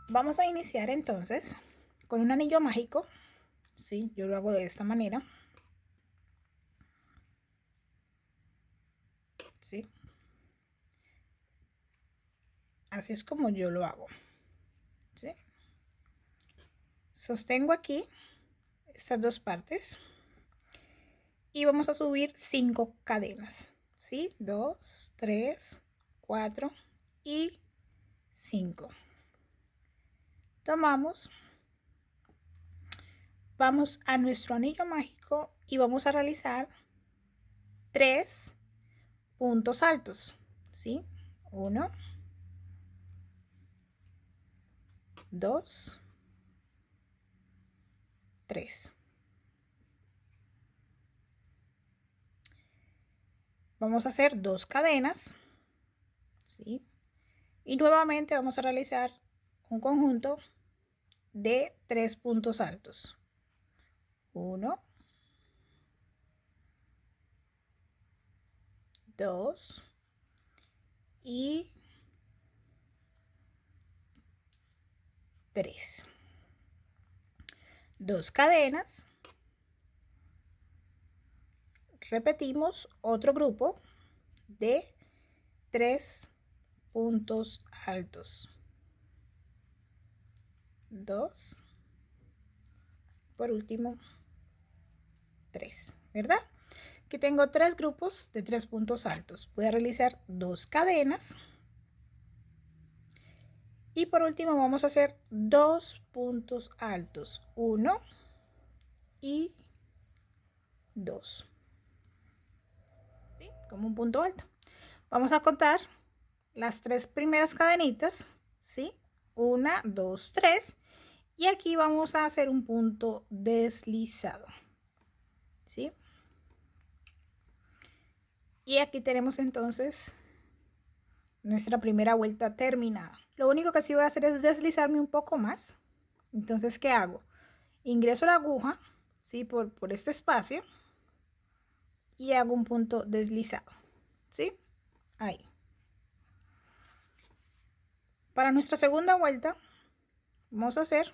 Vamos a iniciar entonces con un anillo mágico. Sí, yo lo hago de esta manera. Sí. Así es como yo lo hago. ¿Sí? Sostengo aquí estas dos partes y vamos a subir 5 cadenas. ¿Sí? 2, 3, 4 y 5. Tomamos, vamos a nuestro anillo mágico y vamos a realizar 3 puntos altos. ¿Sí? 1, 2, 3. Vamos a hacer 2 cadenas, ¿sí? Y nuevamente vamos a realizar un conjunto de 3 puntos altos. 1, 2 y 3. 2 cadenas. Repetimos otro grupo de 3 puntos altos. 2. Por último, 3. ¿Verdad? Aquí tengo 3 grupos de 3 puntos altos. Voy a realizar 2 cadenas. Y por último vamos a hacer 2 puntos altos. 1 y 2. ¿Sí? Como un punto alto. Vamos a contar las 3 primeras cadenitas. ¿Sí? 1, 2, 3. Y aquí vamos a hacer un punto deslizado. ¿Sí? Y aquí tenemos entonces nuestra primera vuelta terminada. Lo único que sí voy a hacer es deslizarme un poco más. Entonces, ¿qué hago? Ingreso la aguja, ¿sí? Por este espacio y hago un punto deslizado, ¿sí? Ahí. Para nuestra segunda vuelta vamos a hacer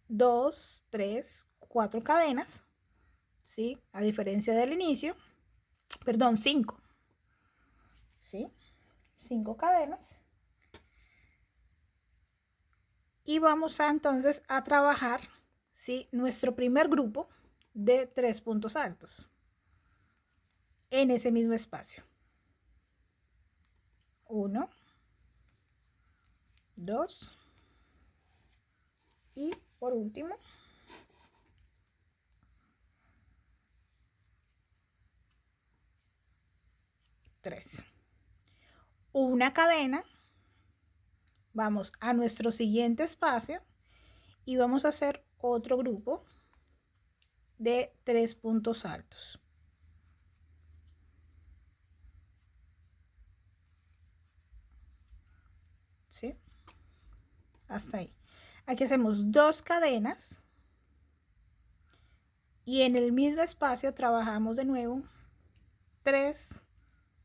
2, 3, 4 cadenas, ¿sí? A diferencia del inicio, perdón, 5, ¿sí? 5 cadenas. Y vamos a entonces a trabajar, ¿sí? Nuestro primer grupo de 3 puntos altos en ese mismo espacio. 1, 2 y por último 3. Una cadena. Vamos a nuestro siguiente espacio y vamos a hacer otro grupo de 3 puntos altos. ¿Sí? Hasta ahí. Aquí hacemos 2 cadenas y en el mismo espacio trabajamos de nuevo 3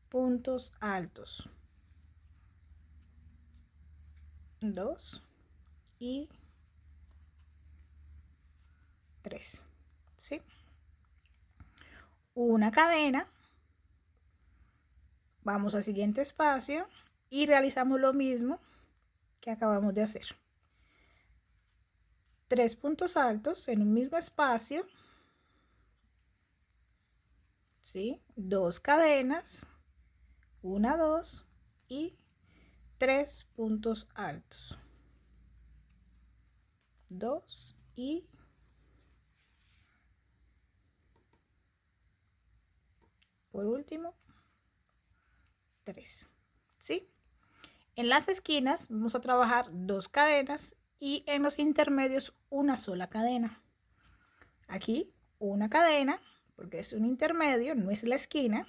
puntos altos. 2 y 3. ¿Sí? Una cadena. Vamos al siguiente espacio y realizamos lo mismo que acabamos de hacer. 3 puntos altos en un mismo espacio. ¿Sí? 2 cadenas. 1, 2 y 3 puntos altos. 2 y por último 3. ¿Sí? En las esquinas vamos a trabajar 2 cadenas y en los intermedios una sola cadena. Aquí una cadena porque es un intermedio, no es la esquina.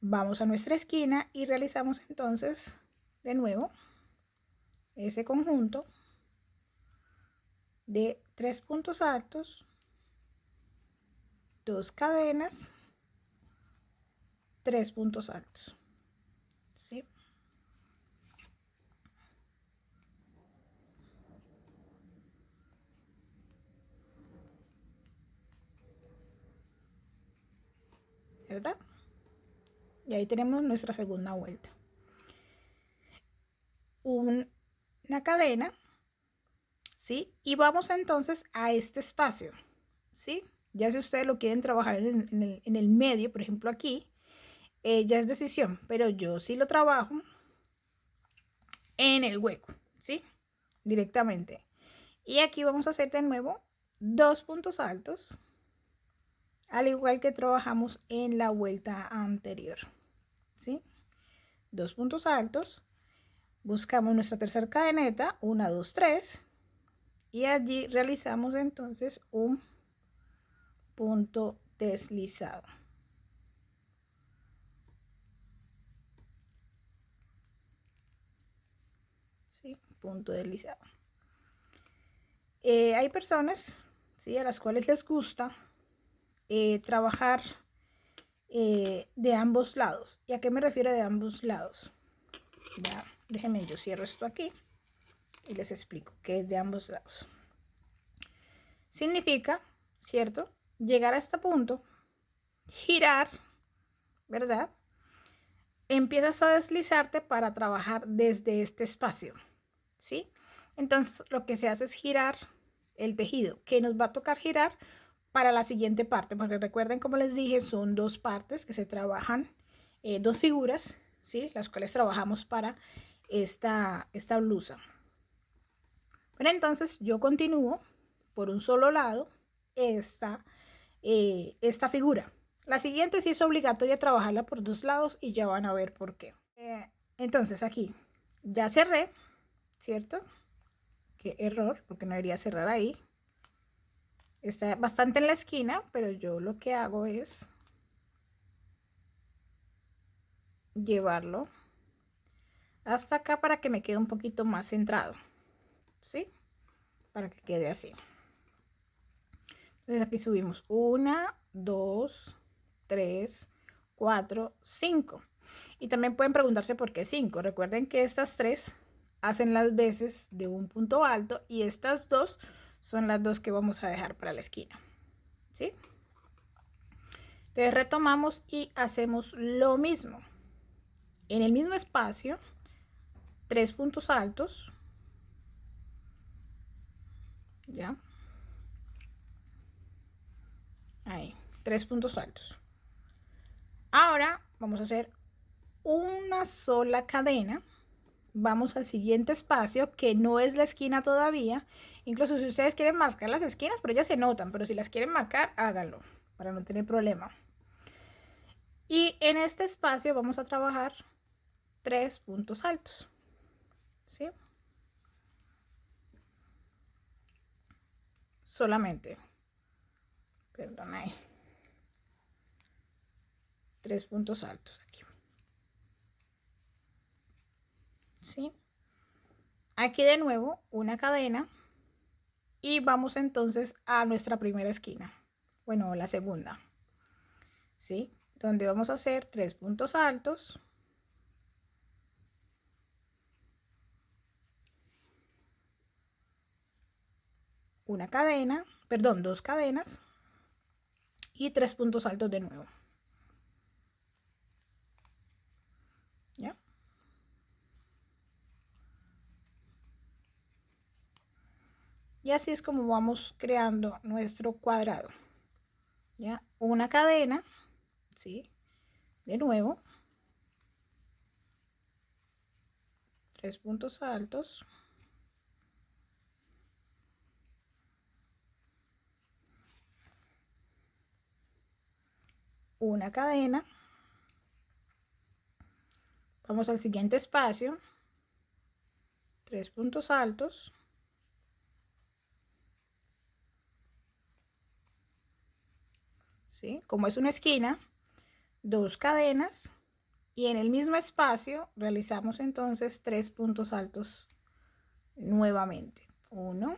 Vamos a nuestra esquina y realizamos entonces de nuevo ese conjunto de 3 puntos altos, 2 cadenas, 3 puntos altos. ¿Sí? ¿verdad? Y ahí tenemos nuestra segunda vuelta. Una cadena, ¿sí? Y vamos entonces a este espacio, ¿sí? Ya si ustedes lo quieren trabajar en el medio, por ejemplo aquí, ya es decisión, pero yo sí lo trabajo en el hueco, ¿sí? Directamente. Y aquí vamos a hacer de nuevo 2 puntos altos, al igual que trabajamos en la vuelta anterior, ¿sí? 2 puntos altos, buscamos nuestra tercera cadeneta, 1, 2, 3, y allí realizamos entonces un punto deslizado. ¿Sí? Punto deslizado. Hay personas, ¿sí?, a las cuales les gusta trabajar de ambos lados. ¿Y a qué me refiero de ambos lados? Ya, déjenme, yo cierro esto aquí y les explico qué es de ambos lados. Significa, ¿cierto?, llegar a este punto, girar, ¿verdad? Empiezas a deslizarte para trabajar desde este espacio, ¿sí? Entonces lo que se hace es girar el tejido, que nos va a tocar girar para la siguiente parte, porque recuerden, como les dije, son 2 partes que se trabajan, 2 figuras, ¿sí?, las cuales trabajamos para esta blusa. Pero entonces yo continúo por un solo lado esta figura. La siguiente sí es obligatoria trabajarla por 2 lados y ya van a ver por qué. Entonces aquí ya cerré, ¿cierto? Qué error, porque no debería cerrar ahí. Está bastante en la esquina, pero yo lo que hago es llevarlo hasta acá para que me quede un poquito más centrado, ¿sí? Para que quede así. Entonces aquí subimos 1, 2, 3, 4, 5. Y también pueden preguntarse por qué 5. Recuerden que estas 3 hacen las veces de un punto alto y estas 2 son las 2 que vamos a dejar para la esquina, ¿sí? Entonces retomamos y hacemos lo mismo. En el mismo espacio, 3 puntos altos, ¿ya? Ahí, 3 puntos altos. Ahora vamos a hacer una sola cadena. Vamos al siguiente espacio, que no es la esquina todavía. Incluso si ustedes quieren marcar las esquinas, pero ya se notan, pero si las quieren marcar, háganlo para no tener problema. Y en este espacio vamos a trabajar 3 puntos altos, ¿sí? Solamente, perdón, ahí, 3 puntos altos aquí, ¿sí? Aquí de nuevo una cadena y vamos entonces a nuestra primera esquina, bueno, la segunda, ¿sí? Donde vamos a hacer 3 puntos altos, una cadena, perdón, 2 cadenas y 3 puntos altos de nuevo, ¿ya? Y así es como vamos creando nuestro cuadrado, ¿ya? Una cadena, ¿sí? De nuevo, 3 puntos altos, una cadena, vamos al siguiente espacio, 3 puntos altos, ¿sí? Como es una esquina, 2 cadenas y en el mismo espacio realizamos entonces 3 puntos altos nuevamente. 1,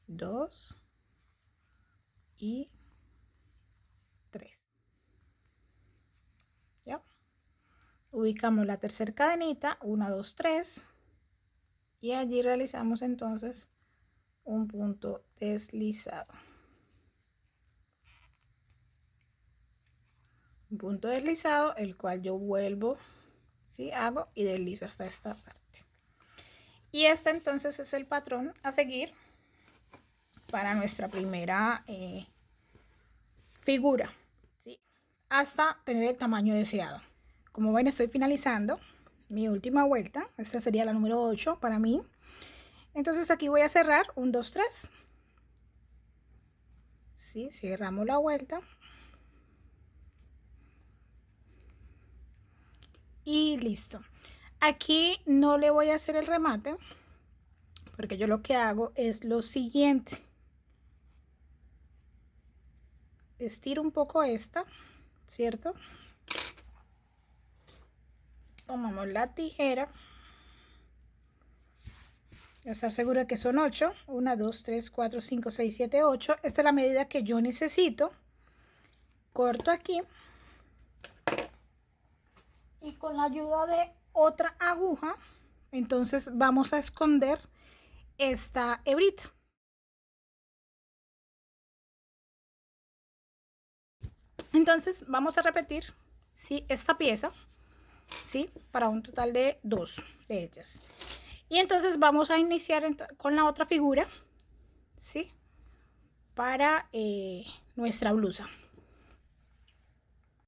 2 y 3. ¿Ya? Ubicamos la tercera cadenita, 1, 2, 3 y allí realizamos entonces un punto deslizado. un punto deslizado, el cual yo vuelvo, ¿sí? Hago y deslizo hasta esta parte. Y este entonces es el patrón a seguir para nuestra primera figura, ¿sí? Hasta tener el tamaño deseado. Como ven, estoy finalizando mi última vuelta. Esta sería la número 8 para mí. Entonces aquí voy a cerrar 1, 2, 3. ¿Sí? Cerramos la vuelta. Y listo. Aquí no le voy a hacer el remate, porque yo lo que hago es lo siguiente. Estiro un poco esta, ¿cierto? Tomamos la tijera. Voy a estar segura que son 8. 1, 2, 3, 4, 5, 6, 7, 8. Esta es la medida que yo necesito. Corto aquí. Y con la ayuda de otra aguja, entonces vamos a esconder esta hebrita. Entonces vamos a repetir, ¿sí? Esta pieza, ¿sí? Para un total de 2 de ellas. Y entonces vamos a iniciar con la otra figura, ¿sí? Para nuestra blusa.